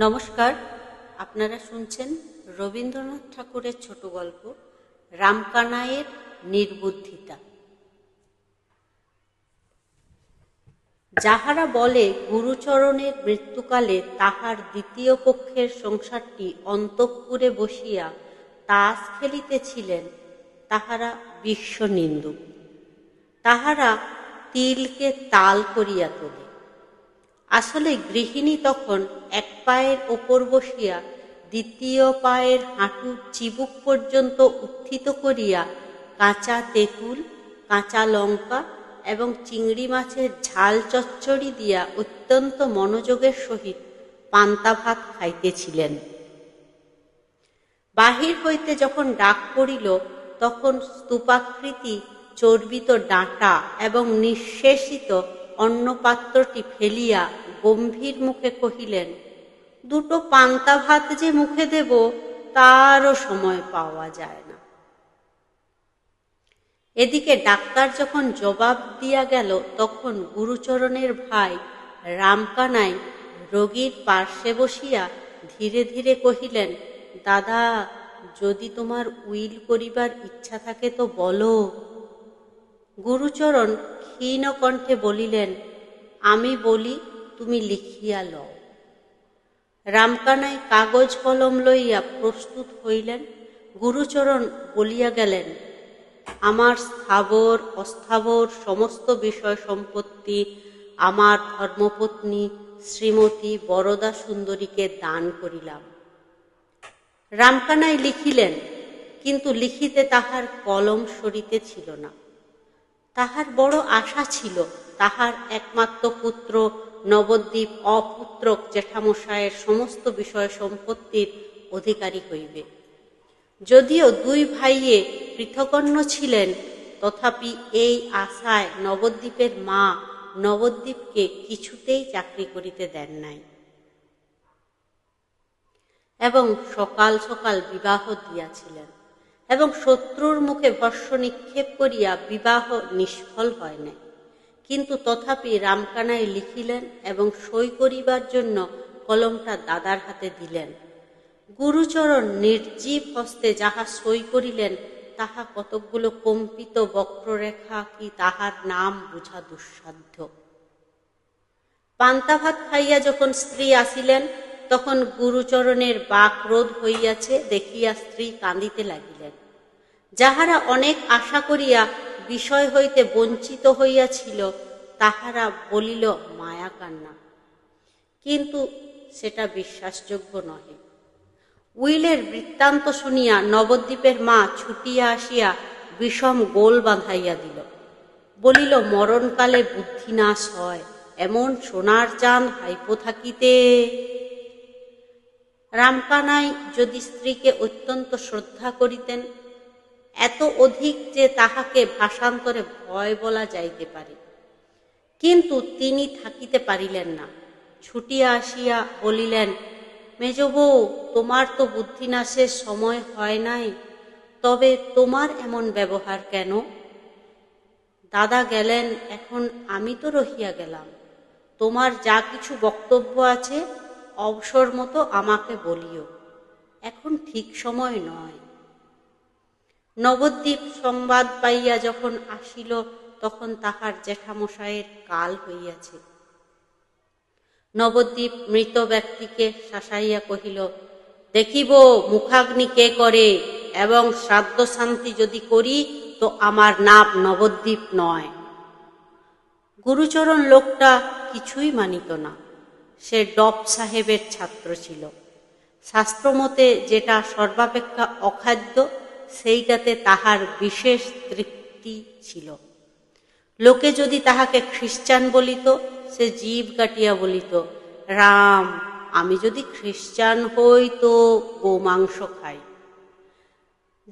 নমস্কার, আপনারা শুনছেন রবীন্দ্রনাথ ঠাকুরের ছোট গল্প রামকানাইয়ের নির্বুদ্ধিতা। যাহারা বলে গুরুচরণের মৃত্যুকালে তাহার দ্বিতীয় পক্ষের সংসারটি অন্তঃপুরে বসিয়া তাস খেলিতেছিলেন, তাহারা বিশ্বনিন্দুক। তাহারা তিলকে তাল করিয়া তোলে। আসলে গৃহিণী তখন এক পায়ের ওপর বসিয়া দ্বিতীয় পায়ের হাঁটুর চিবুক পর্যন্ত উত্থিত করিয়া কাঁচা তেঁতুল, কাঁচা লঙ্কা এবং চিংড়ি মাছের ঝাল চচ্চড়ি দিয়া অত্যন্ত মনোযোগের সহিত পান্তা ভাত খাইতেছিলেন। বাহির হইতে যখন ডাক পড়িল, তখন স্তূপাকৃতি চর্বিত ডাঁটা এবং নিঃশেষিত অন্নপাত্রটি ফেলিয়া গম্ভীর মুখে কহিলেন, দুটো পান্তা ভাত যে মুখে দেব তারও সময় পাওয়া যায় না। এদিকে ডাক্তার যখন জবাব দিয়া গেল, তখন গুরুচরণের ভাই রামকানাই রোগীর পার্শ্বে বসিয়া ধীরে ধীরে কহিলেন, দাদা, যদি তোমার উইল করিবার ইচ্ছা থাকে তো বলো। গুরুচরণ ক্ষীণ কণ্ঠে বলিলেন, আমি বলি, তুমি লিখিয়া লও। রামকানাই কাগজ কলম লইয়া প্রস্তুত হইলেন। গুরুচরণ বলিয়া গেলেন, আমার স্থাবর অস্থাবর সমস্ত বিষয় সম্পত্তি আমার ধর্মপত্নী শ্রীমতী বরদা সুন্দরীকে দান করিলাম। রামকানাই লিখিলেন, কিন্তু লিখিতে তাহার কলম সরিতেছিল না। তাহার বড় আশা ছিল, তাহার একমাত্র পুত্র নবদ্বীপ অপুত্রক জেঠামশায়ের সমস্ত বিষয় সম্পত্তির অধিকারী হইবে। যদিও দুই ভাইয়ে পৃথকন্য ছিলেন, তথাপি এই আশায় নবদ্বীপের মা নবদ্বীপকে কিছুতেই চাকরি করিতে দেন নাই এবং সকাল সকাল বিবাহ দিয়াছিলেন, এবং শত্রুর মুখে ভস্য নিক্ষেপ করিয়া বিবাহ নিষ্ফল হয় নাই। কিন্তু তথাপি রামকানাই লিখিলেন এবং সই করিবার জন্য কলমটা দাদার হাতে দিলেন। গুরুচরণ নির্জীব হস্তে যাহা সই করিলেন, তাহা কতকগুলো কম্পিত বক্ররেখা কি তাহার নাম বুঝা দুঃসাধ্য। পান্তা ভাত খাইয়া যখন স্ত্রী আসিলেন, তখন গুরুচরণের বাক্রোধ হইয়াছে দেখিয়া স্ত্রী কাঁদিতে লাগিলেন। যাহারা অনেক আশা করিয়া বিষয় হইতে বঞ্চিত হইয়াছিল, তাহারা বলিল মায়া কান্না, কিন্তু সেটা বিশ্বাসযোগ্য নহে। উইলের বৃত্তান্ত শুনিয়া নবদ্বীপের মা ছুটিয়া আসিয়া বিষম গোল বাঁধাইয়া দিল। বলিল, মরণকালে বুদ্ধি নাশ হয়, এমন সোনার চাঁদ ভাইপো থাকিতে। রামকানাই যদি স্ত্রীকে অত্যন্ত শ্রদ্ধা করিতেন, এত অধিক যে তাহাকে ভাষান্তরে ভয় বলা যাইতে পারে, কিন্তু তিনি থাকিতে পারিলেন না। ছুটিয়া আসিয়া বলিলেন, মেজবউ, তোমার তো বুদ্ধিনাশের সময় হয় নাই, তবে তোমার এমন ব্যবহার কেন? দাদা গেলেন, এখন আমি তো রহিয়া গেলাম। তোমার যা কিছু বক্তব্য আছে অবসর মতো আমাকে বলিও, এখন ঠিক সময় নয়। নবদ্বীপ সংবাদ পাইয়া যখন আসিল, তখন তাহার জেঠামশায়ের কাল হইয়াছে। নবদ্বীপ মৃত ব্যক্তিকে শাসাইয়া কহিল, দেখিব মুখাগ্নি কে করে, এবং শ্রাদ্ধ শান্তি যদি করি তো আমার নাম নবদ্বীপ নয়। গুরুচরণ লোকটা কিছুই মানিত না। সে ডপ সাহেবের ছাত্র ছিল। শাস্ত্রমতে যেটা সর্বাপেক্ষা অখাদ্য, সেইটাতে তাহার বিশেষ তৃপ্তি ছিল। লোকে যদি তাহাকে খ্রিস্টান বলিত, সে জিভ কাটিয়া বলিত, রাম, আমি যদি খ্রিস্টান হই তো গোমাংস খাই।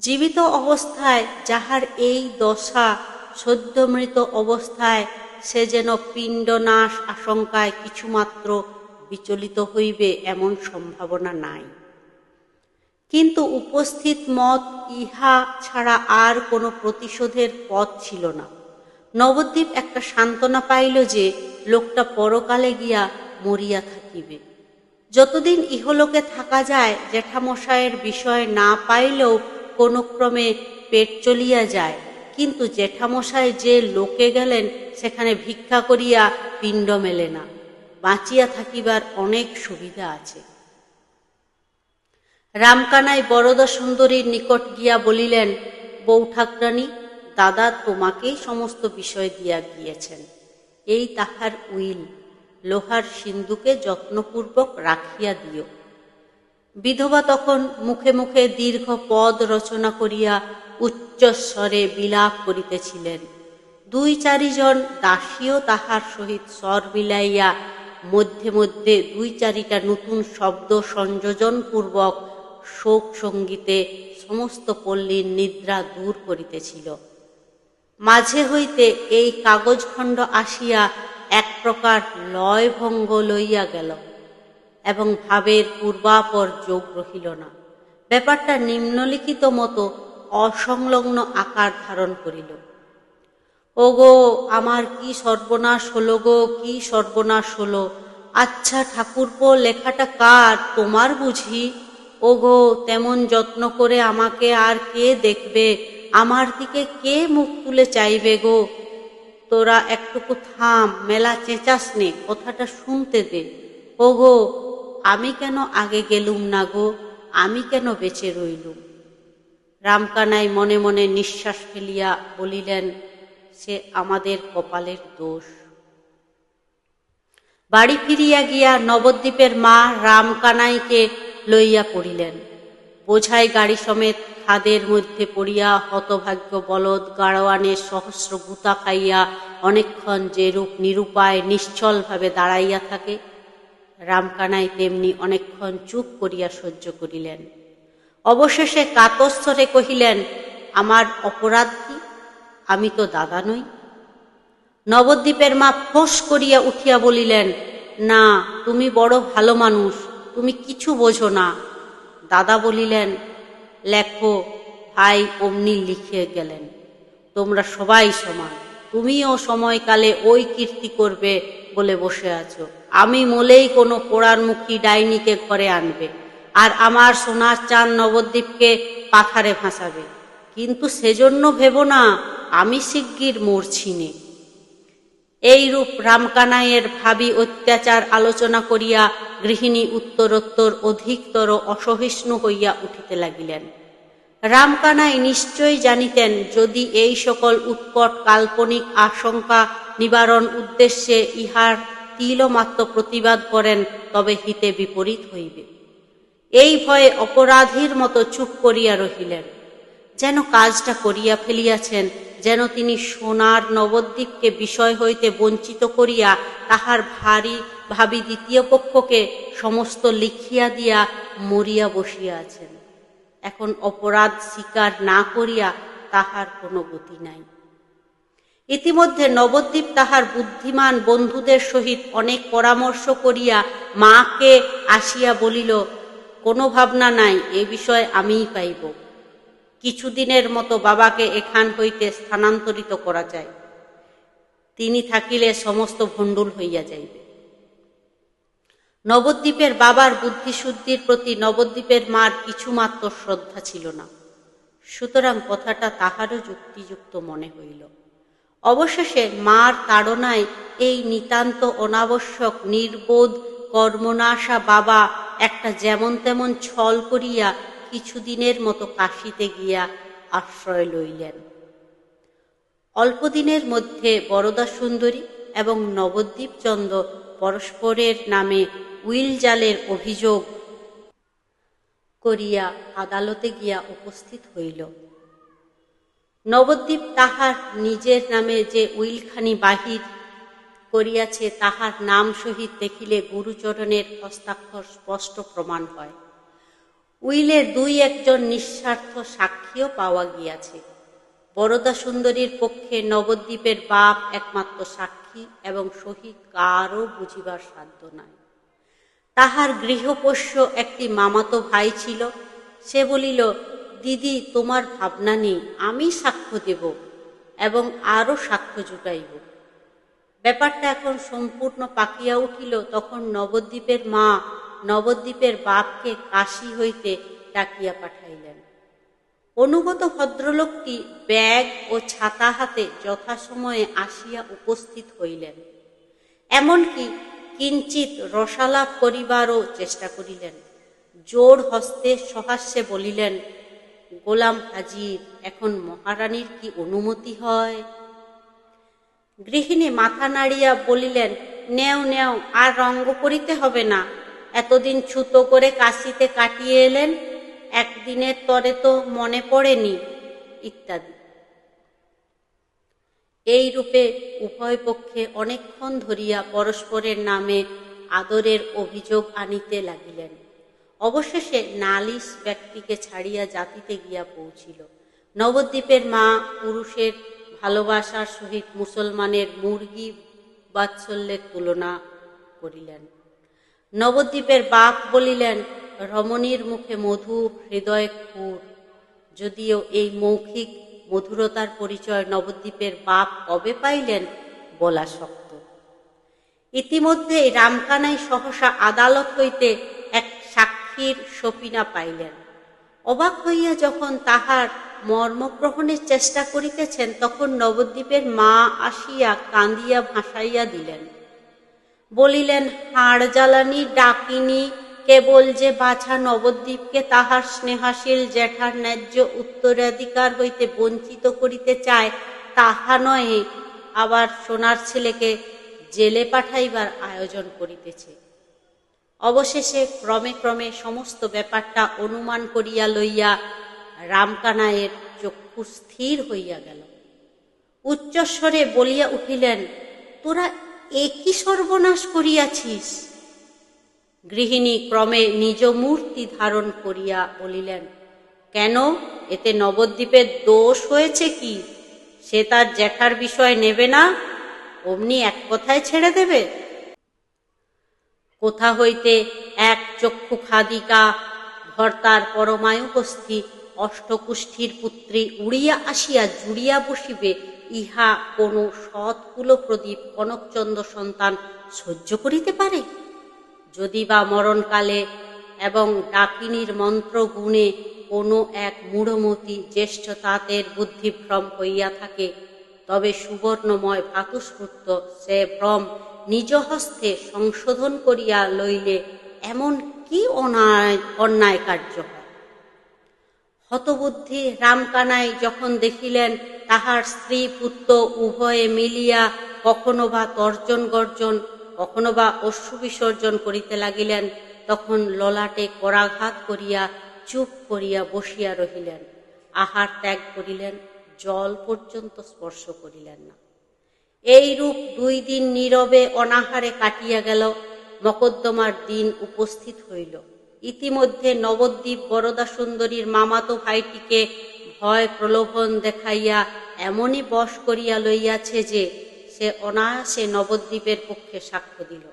জীবিত অবস্থায় যাহার এই দশা, সদ্য মৃত অবস্থায় সে যেন পিণ্ডনাশ আশঙ্কায় কিছুমাত্র বিচলিত হইবে এমন সম্ভাবনা নাই। কিন্তু উপস্থিত মত ইহা ছাড়া আর কোনো প্রতিশোধের পথ ছিল না। নবদ্বীপ একটা সান্ত্বনা পাইল যে লোকটা পরকালে গিয়া মরিয়া থাকিবে। যতদিন ইহলোকে থাকা যায় জেঠামশায়ের বিষয় না পাইলেও কোনো ক্রমে পেট চলিয়া যায়, কিন্তু জেঠামশাই যে লোকে গেলেন সেখানে ভিক্ষা করিয়া পিণ্ড মেলে না, বাঁচিয়া থাকিবার অনেক সুবিধা আছে। রামকানাই বরদা সুন্দরীর নিকট গিয়া বলিলেন, বউ ঠাকরানী, দাদা তোমাকেই সমস্ত বিষয় দিয়া গিয়েছেন। এই তাহার উইল, লোহার সিন্ধুকে যত্নপূর্বক রাখিয়া দিও। বিধবা তখন মুখে মুখে দীর্ঘ পদ রচনা করিয়া উচ্চস্বরে বিলাপ করিতেছিলেন। 2-4 দাসীও তাহার সহিত স্বর মিলাইয়া মধ্যে মধ্যে 2-4টা নতুন শব্দ সংযোজন পূর্বক শোক সঙ্গীতে সমস্ত পল্লীর নিদ্রা দূর করিতেছিল। মাঝে হইতে এই কাগজখণ্ড আসিয়া এক প্রকার লয়ভঙ্গ লইয়া গেল এবং ভাবের পূর্বাপর যোগ রহিল না। ব্যাপারটা নিম্নলিখিত মতো অসংলগ্ন আকার ধারণ করিল। ওগো, আমার কি সর্বনাশ হলো গো, কি সর্বনাশ হলো! আচ্ছা ঠাকুরপো, লেখাটা কার, তোমার বুঝি? ওগো, তেমন যত্ন করে আমাকে আর কে দেখবে? আমার দিকে কে মুখ তুলে চাইবে গো? তোরা একটুকু থাম, মেলা চেঁচাস নে, কথাটা শুনতে দে। ওগো, আমি কেন আগে গেলুম না গো, আমি কেন বেঁচে রইলুম? রামকানাই মনে মনে নিঃশ্বাস ফেলিয়া বলিলেন, সে আমাদের কপালের দোষ। বাড়ি ফিরিয়া গিয়া নবদ্বীপের মা রামকানাইকে লইয়া পড়িলেন। বোঝাই গাড়ি সমেত খাদের মধ্যে পড়িয়া হতভাগ্য বলদ গাড়োয়ানের সহস্র গুতা খাইয়া অনেকক্ষণ যেরূপ নিরুপায় নিশ্চলভাবে দাঁড়াইয়া থাকে, রামকানাই তেমনি অনেকক্ষণ চুপ করিয়া সহ্য করিলেন। অবশেষে কাতরস্বরে কহিলেন, আমার অপরাধ কি? আমি তো দাদা নই। নবদ্বীপের মা ফোঁস করিয়া উঠিয়া বলিলেন, না, তুমি বড় ভালো মানুষ, তুমি কিছু বোঝো না। দাদা বলিলেন, লেখো। ভাই অমনি লিখিয়ে গেলেন, তোমরা সবাই সমান, তুমিও সময়কালে ওই কীর্তি করবে বলে বসে আছো। আমি মলেই কোনো পোড়ারমুখী ডাইনিকে ঘরে আনবে, আর আমার সোনার চাঁদ নবদ্বীপকে পাথারে ভাসাবে। কিন্তু সেজন্য ভেবো না আমি শিগগির মরছি নে। এইরূপ রামকানাইয়ের ভাবী অত্যাচার আলোচনা করিয়া গৃহিণী উত্তরোত্তর অধিকতর অসহিষ্ণু হইয়া উঠিতে লাগিলেন। রামকানাই নিশ্চয় জানিতেন, যদি এই সকল উৎকট কাল্পনিক আশঙ্কা নিবারণ উদ্দেশ্যে ইহার তিলমাত্র প্রতিবাদ করেন তবে হিতে বিপরীত হইবে। এই ভয়ে অপরাধীর মতো চুপ করিয়া রহিলেন, যেন কাজটা করিয়া ফেলিয়াছেন, যেন তিনি সোনার নবদ্বীপকে বিষয় হইতে বঞ্চিত করিয়া তাহার ভাবী দ্বিতীয় পক্ষকে সমস্ত লিখিয়া দিয়া মরিয়া বসিয়া আছেন। এখন অপরাধ স্বীকার না করিয়া তাহার কোনো গতি নাই। ইতিমধ্যে নবদ্বীপ তাহার বুদ্ধিমান বন্ধুদের সহিত অনেক পরামর্শ করিয়া মাকে আসিয়া বলিল, কোনো ভাবনা নাই, এ বিষয় আমিই পাইব। কিছুদিনের মতো বাবাকে এখান হইতে স্থানান্তরিত করা যায়, তিনি থাকিলে সমস্ত ভণ্ডুল হইয়া যাইবে। নবদ্বীপের বাবার বুদ্ধিশুদ্ধির প্রতি নবদ্বীপের মার কিছুমাত্র শ্রদ্ধা ছিল না, সুতরাং কথাটা তাহারও যুক্তিযুক্ত মনে হইল। অবশেষে মার তাড়নায় এই নিতান্ত অনাবশ্যক নির্বোধ কর্মনাশা বাবা একটা যেমন তেমন ছল করিয়া কিছুদিনের মতো কাশীতে গিয়া আশ্রয় লইলেন। অল্পদিনের মধ্যে বরদা সুন্দরী এবং নবদ্বীপচন্দ্র পরস্পরের নামে উইল জালের অভিযোগ করিয়া আদালতে গিয়া উপস্থিত হইল। নবদ্বীপ তাহার নিজের নামে যে উইলখানি বাহির করিয়াছে তাহার নাম সহিত দেখিলে গুরুচরণের হস্তাক্ষর স্পষ্ট প্রমাণ হয়। উইলের 2-1 নিঃস্বার্থ সাক্ষীও পাওয়া গিয়াছে। বরদা সুন্দরীর পক্ষে নবদ্বীপের বাপ একমাত্র সাক্ষী এবং সহিত কারও বুঝিবার সাধ্য নাই। তাহার গৃহপোষ্য একটি মামাতো ভাই ছিল, সে বলিল, দিদি তোমার ভাবনা নেই, আমি সাক্ষ্য দেব এবং আরও সাক্ষ্য জুটাইব। ব্যাপারটা এখন সম্পূর্ণ পাকিয়া উঠিল। তখন নবদ্বীপের মা নবদ্বীপের বাপকে কাশী হইতে ডাকিয়া পাঠাইলেন। অনুগত ভদ্রলোকটি ব্যাগ ও ছাতা হাতে যথাসময়ে আসিয়া উপস্থিত হইলেন। এমনকি কিঞ্চিত রসালাপ করিবারও চেষ্টা করিলেন। জোর হস্তে সহাস্যে বলিলেন, গোলাম হাজির, এখন মহারানীর কি অনুমতি হয়? গৃহিণী মাথা নাড়িয়া বলিলেন, নেও নেও, আর রঙ্গ করিতে হবে না। এতদিন ছুতো করে কাশীতে কাটিয়ে এলেন, একদিনের তরে তো মনে পড়েনি, ইত্যাদি। এই রূপে উভয় পক্ষে অনেকক্ষণ ধরিয়া পরস্পরের নামে আদরের অভিযোগ আনিতে লাগিলেন। অবশেষে নালিশ ব্যক্তিকে ছাড়িয়া জাতিতে গিয়া পৌঁছিল। নবদ্বীপের মা পুরুষের ভালোবাসার সহিত মুসলমানের মুরগি বাৎসল্যের তুলনা করিলেন। নবদ্বীপের বাপ বলিলেন, রমণীর মুখে মধু, হৃদয়ে ক্ষুর। যদিও এই মৌখিক মধুরতার পরিচয় নবদ্বীপের বাপ কবে পাইলেন বলা শক্ত। ইতিমধ্যেই রামকানাই সহসা আদালত হইতে এক সাক্ষীর সপিনা পাইলেন। অবাক হইয়া যখন তাহার মর্মগ্রহণের চেষ্টা করিতেছেন, তখন নবদ্বীপের মা আসিয়া কাঁদিয়া ভাসাইয়া দিলেন। বলিলেন, হাড় জ্বালানি ডাকিনী কেবল যে বাছা নবদ্বীপকে তাহার স্নেহাশীল জ্যাঠার ন্যায্য উত্তরাধিকার হইতে বঞ্চিত করিতে চায় তাহা নয়, আবার সোনার ছেলেকে জেলে পাঠাইবার আয়োজন করিতেছে। অবশেষে ক্রমে ক্রমে সমস্ত ব্যাপারটা অনুমান করিয়া লইয়া রামকানাইয়ের চক্ষু স্থির হইয়া গেল। উচ্চস্বরে বলিয়া উঠিলেন, তোরা একই সর্বনাশ করিয়াছিস। গৃহিণী ক্রমে নিজ মূর্তি ধারণ করিয়া বলিলেন, কেন, এতে নবদ্বীপের দোষ হয়েছে কি? সে তার জ্যাঠার বিষয় নেবে না, অমনি এক কথায় ছেড়ে দেবে? কোথা হইতে এক চক্ষু খাদিকা ভর্তার পরমায়ুপস্থি অষ্টকুষ্ঠীর পুত্রী উড়িয়া আসিয়া জুড়িয়া বসিবে, ইহা কোনো সৎকুলপ্রদীপ কনকচন্দ্র সন্তান সহ্য করিতে পারে? যদি বা মরণকালে এবং ডাকিনীর মন্ত্র গুণে কোনো এক মূঢ়মতি জ্যেষ্ঠ তাঁতের বুদ্ধিভ্রম হইয়া থাকে, তবে সুবর্ণময় ভাতুস্ফূর্ত সে ভ্রম নিজ হস্তে সংশোধন করিয়া লইলে এমন কি অন্যায় কার্য হয়? হতবুদ্ধি রামকানাই যখন দেখিলেন তাহার স্ত্রী পুত্র উভয়ে মিলিয়া কখনো বা তর্জন গর্জন, কখনো বা অশ্রু বিসর্জন করিতে লাগিলেন, তখন ললাটে করাঘাত করিয়া চুপ করিয়া বসিয়া রহিলেন। আহার ত্যাগ করিলেন, জল পর্যন্ত স্পর্শ করিলেন না। এইরূপ 2 দিন নীরবে অনাহারে কাটিয়া গেল। মকদ্দমার দিন উপস্থিত হইল। ইতিমধ্যে নবদ্বীপ বরদা সুন্দরীর মামাতো ভাইটিকে ভয় প্রলোভন দেখাইয়া এমনই বশ করিয়া লইয়াছে যে সে অনায়াসে নবদ্বীপের পক্ষে সাক্ষ্য দিল।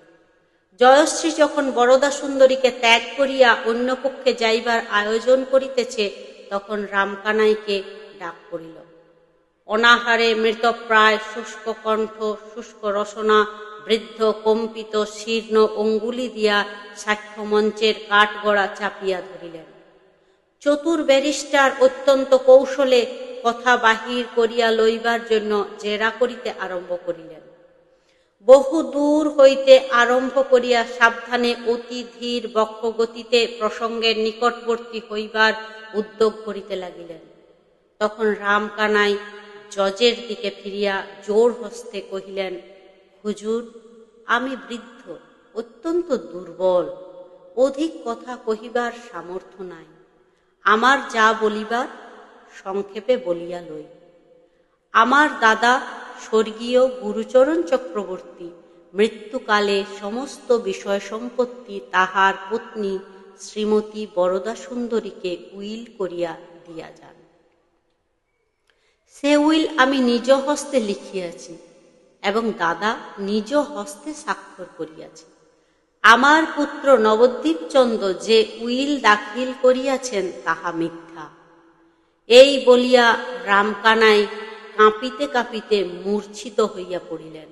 জয়শ্রী যখন বরদা সুন্দরীকে ত্যাগ করিয়া অন্য পক্ষে যাইবার আয়োজন করিতেছে, তখন রামকানাইকে ডাক পড়িল। অনাহারে মৃতপ্রায় শুষ্ক কণ্ঠ, শুষ্ক রসনা, বৃদ্ধ কম্পিত শীর্ণ অঙ্গুলি দিয়া সাক্ষ্য মঞ্চের কাঠগড়া চাপিয়া ধরিলেন। চতুর ব্যারিস্টার অত্যন্ত কৌশলে কথা বাহির করিয়া লইবার জন্য জেরা করিতে আরম্ভ করিলেন। বহু দূর হইতে আরম্ভ করিয়া সাবধানে অতি ধীর বক্ষগতিতে প্রসঙ্গের নিকটবর্তী হইবার উদ্যোগ করিতে লাগিলেন। তখন রামকানাই জজের দিকে ফিরিয়া জোর হস্তে কহিলেন, হুজুর, আমি বৃদ্ধ, অত্যন্ত দুর্বল, অধিক কথা কহিবার সামর্থ্য নাই। আমার যা বলিবার সংক্ষেপে বলিয়া লই। আমার দাদা স্বর্গীয় গুরুচরণ চক্রবর্তী মৃত্যুকালে সমস্ত বিষয় সম্পত্তি তাহার পত্নী শ্রীমতী বরদা সুন্দরীকে উইল করিয়া দিয়া যান। সে উইল আমি নিজ হস্তে লিখিয়াছি এবং দাদা নিজ হস্তে স্বাক্ষর করিয়াছি। আমার পুত্র নবদ্বীপচন্দ্র যে উইল দাখিল করিয়াছেন তাহা মিথ্যা। এই বলিয়া রামকানাই কাঁপিতে কাঁপিতে মূর্ছিত হইয়া পড়িলেন।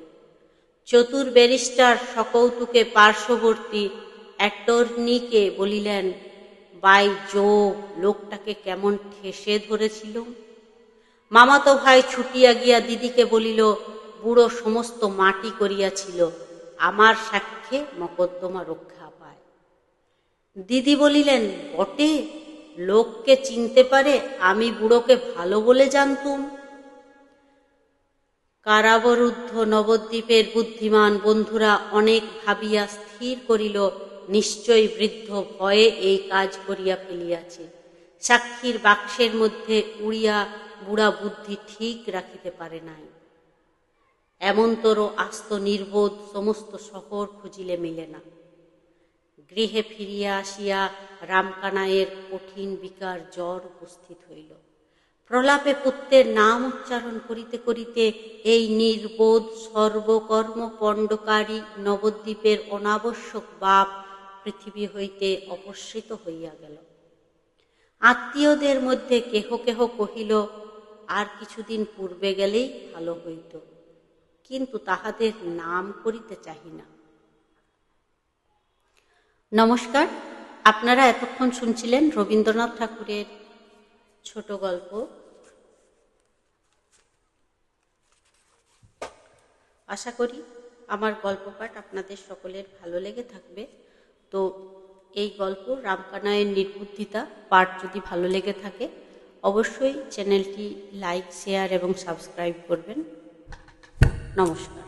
চতুর ব্যারিস্টার সকৌতুকে পার্শ্ববর্তী অ্যাটর্নিকে বলিলেন, বাই যোগ, লোকটাকে কেমন ঠেসে ধরেছিল। মামাতো ভাই ছুটিয়া গিয়া দিদিকে বলিল, বুড়ো সমস্ত মাটি করিয়াছিল, আমার সাক্ষ্যে মকদ্দমা রক্ষা পায়। দিদি বলিলেন, বটে, লোককে চিনতে পারে, আমি বুড়োকে ভালো বলে জানতুম। কারাবরুদ্ধ নবদ্বীপের বুদ্ধিমান বন্ধুরা অনেক ভাবিয়া স্থির করিল, নিশ্চয় বৃদ্ধ ভয়ে এই কাজ করিয়া ফেলিয়াছে। সাক্ষীর বাক্সের মধ্যে উড়িয়া বুড়া বুদ্ধি ঠিক রাখিতে পারে নাই। এমনতর আস্ত নির্বোধ সমস্ত শহর খুঁজিলে মিলে না। গৃহে ফিরিয়া আসিয়া রামকানাইয়ের কঠিন বিকার জ্বর উপস্থিত হইল। প্রলাপে পুত্রের নাম উচ্চারণ করিতে করিতে এই নির্বোধ সর্বকর্ম পণ্ডকারী নবদ্বীপের অনাবশ্যক বাপ পৃথিবী হইতে অপসৃত হইয়া গেল। আত্মীয়দের মধ্যে কেহ কেহ কহিল, আর কিছুদিন পূর্বে গেলেই ভালো হইত, কিন্তু তাহাদের নাম করিতে চাহি না। নমস্কার, আপনারা এতক্ষণ শুনছিলেন রবীন্দ্রনাথ ঠাকুরের ছোট গল্প। আশা করি আমার গল্প পাঠ আপনাদের সকলের ভালো লেগে থাকবে। তো এই গল্প রামকানাইয়ের নির্বুদ্ধিতা পাঠ যদি ভালো লেগে থাকে, অবশ্যই চ্যানেলটি লাইক, শেয়ার এবং সাবস্ক্রাইব করবেন। নমস্কার।